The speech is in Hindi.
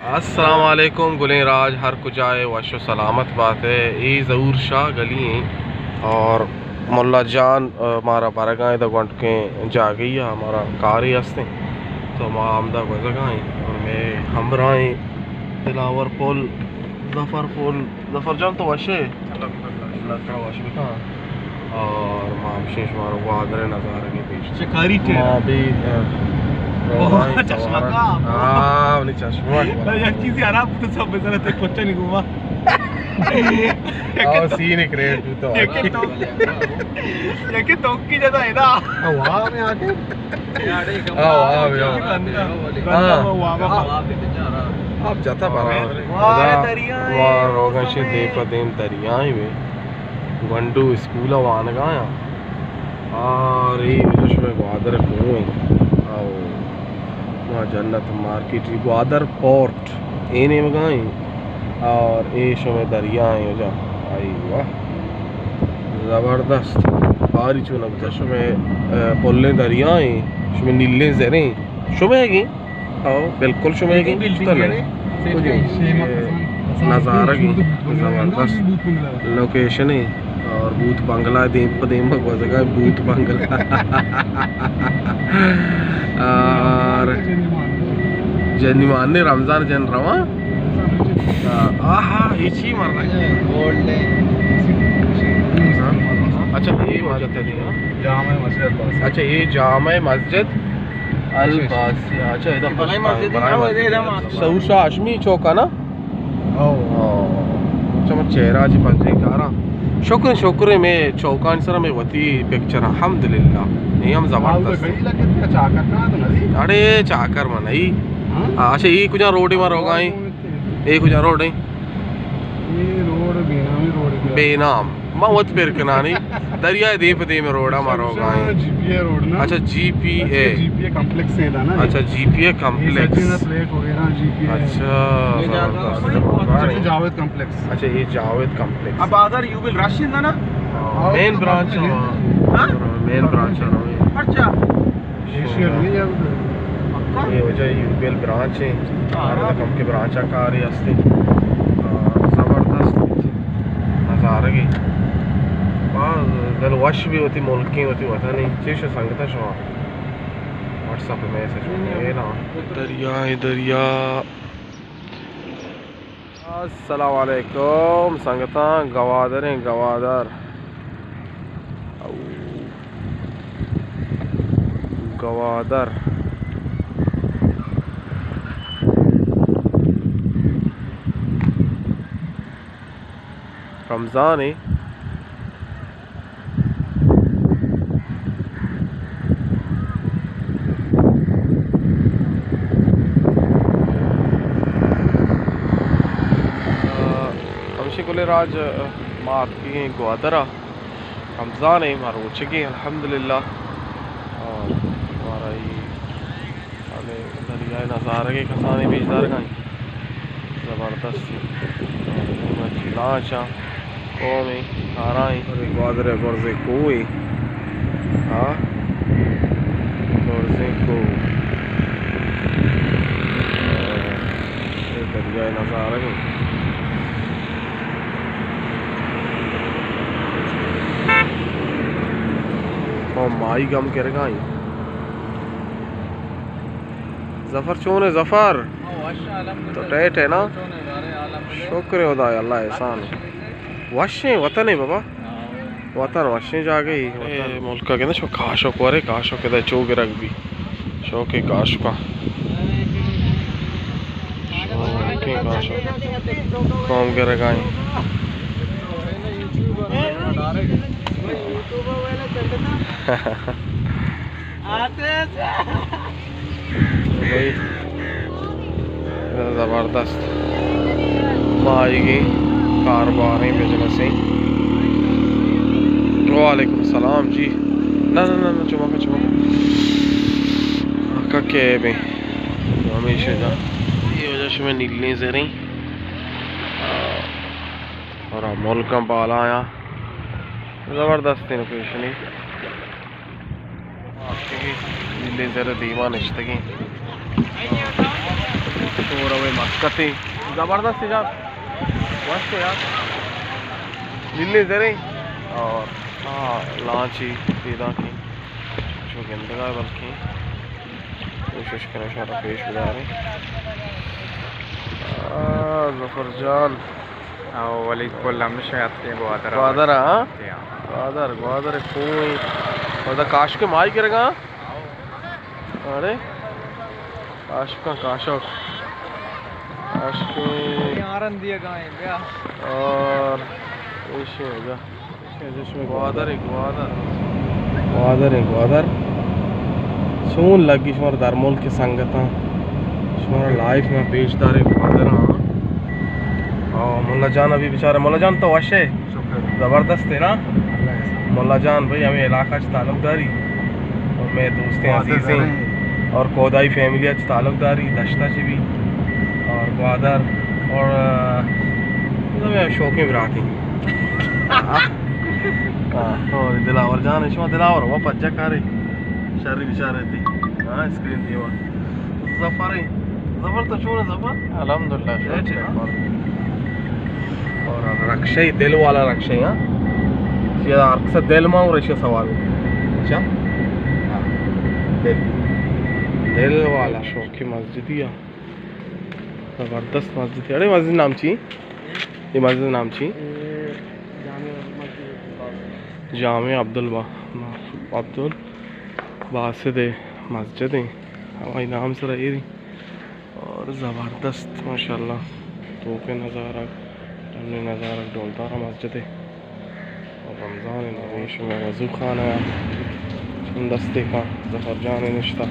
अस्सलाम वालेकुम गुलें राज हर कुजाए वशो सलामत बात है। ये ज़हूर शाह गली हैं और मुल्ला जान हमारा बारगाह दगंट के जा गई है हमारा कार ही हंसते तो माँ आमदा को जगह और मैं हमरा दिलावर पुल जफ़र जान तो वशे लकड़ा वश भी कहाँ और माँ शेष मारो को आदर नज़ारे के पेश शिकारी माँ भी चश्मा का हाँ नहीं चश्मा एक चीज यार आप तो सब बेचारा ते कोच्चा नहीं घुमा और सीन एक रेट तो ये तो की ज्यादा है ना वाह में आके वाह आप जाता पारा वाह रोगन से दे पदेम दरियाएं में गंडू स्कूल वान गाया और ये विदेश में ग्वादर को वहाँ जन्नत मार्केट ग्वादर पोर्ट ए ने गई और ए में दरिया है जा आई वाह ज़बरदस्त बारी चुनक में पुल्ले दरिया हैं शुमे नीले ज़रे शुमे की आओ बिल्कुल शुमे की नज़ारा की ज़बरदस्त लोकेशन है और बूथ बंगला देम जगह बूथ बंगला और जनिमान ने रमजान जन रवा आहा इची मर रहा अच्छा ये मस्जिद है जामा मस्जिद अच्छा ये जामा मस्जिद अल बासिया अच्छा इधर सऊर शाह हाशमी चौक ना अच्छा मैं चेहरा जी पंजे कारा शुक्र में चौकान सर में वती पिक्चर अल्हम्दुलिल्लाह ये हम जबरदस्त अरे चाकर मनाई अच्छा ये कुछ रोड ही मारो गाई ये कुछ रोड है बेनाम मवत पेर कनानी दरिया दीप दे में रोड मारो गाई जीपीए रोड ना अच्छा जीपीए कॉम्प्लेक्स है ना अच्छा जीपीए कॉम्प्लेक्स प्लेट हो गया ना जीपीए अच्छा जावेद कॉम्प्लेक्स अच्छा ये जावेद कॉम्प्लेक्स अब आदर यू विल रश इन ना मेन ब्रांच हां मेन ब्रांच है अच्छा ये वजह यूबीएल ब्रांच है हर रकम के ब्रांच आ रही हस्ते ज़बरदस्त नज़ारा की दल वश भी होती मुल्की होती होता नहीं चीज संगता शो व्हाट्सएप पे मैसेज ये ना दरिया अस्सलाम वालेकुम संगता गवादर रमज़ान है राज मात की ग्वादरा रमज़ान है हमारा उच्च की अल्हम्दुलिल्लाह और हमारा ये दरिया नज़ारा के खसाने बेजदार का ज़बरदस्त लाचा कौम खारा ग्वादर गुरजे कोई हाँ गुरजे को दरिया नज़ारा के माई गम कर गई जफर चोन है जफर तो टेट है ना शुक्र खुदा अल्लाह एहसान वशे वतन है बाबा वतन वशे जा गई मुल्क का कहना शो काशो कोरे काशो कहता चौक रख भी शो के काश का कौम के रगाई ज़बरदस्त माएगी कारोबार बिजनेस ही वालेकुम सलाम जी ना चुमा का कैब हमेशा जा ये वजह से मैं नीले से रही और मुल्क बाला आया ज़बरदस्त लोकेशन ही नीले से दीवा निश्तगी शोरवे मस्कती ज़बरदस्त है यार, मस्त है यार दिल्ली ज़रे। और हाँ लाची सीधा की जो गंदगा बल्कि कोशिश करें सारा पेश गुजारें। जफर जान वलीद बोला हमने शायद के ग्वादर ग्वादर हाँ ग्वादर ग्वादर कोई और काश के माई करेगा। अरे काश का काशक काश के यारन दिया गाय गया और ऐसे होगा जिसमें ग्वादर है ग्वादर ग्वादर है ग्वादर सुन लगी शुमार दरमोल की संगत शुमार लाइफ में पेशदार ग्वादर हाँ। और मुल्ला जान अभी बेचारा मुल्ला जान तो वश है ज़बरदस्त है ना। मुल्ला जान भाई हमें इलाका से ताल्लुकदारी और मैं दोस्तें अजीज़ हैं और कोदाई फैमिली से ताल्लुकदारी दश्ता से भी और ग्वादर और मैं शौकीन बराती और दिलावर जान है शुमा दिलावर वो पज्जा कारे शर्री बेचारे थी हाँ स्क्रीन थी वो ज़फर है ज़फर तो चूना ज़फर अल्हम्दुलिल्लाह। और रक्षा ही दिल वाला रक्षा ही हाँ अक्सर दिल में और ऐसे सवाल अच्छा हाँ दिल वाला शौकी मस्जिद ही ज़बरदस्त मस्जिद है। अरे मस्जिद नाम ची ये मस्जिद नाम ची जामे अब्दुल बासित मस्जिद है हमारे नाम से रही थी। और ज़बरदस्त माशाल्लाह तो पे नज़ारा हमने नज़ारा डोलता रहा मस्जिद है। और रमज़ान नवीश में वज़ू खाना दस्ते का ज़फर जान निश्ता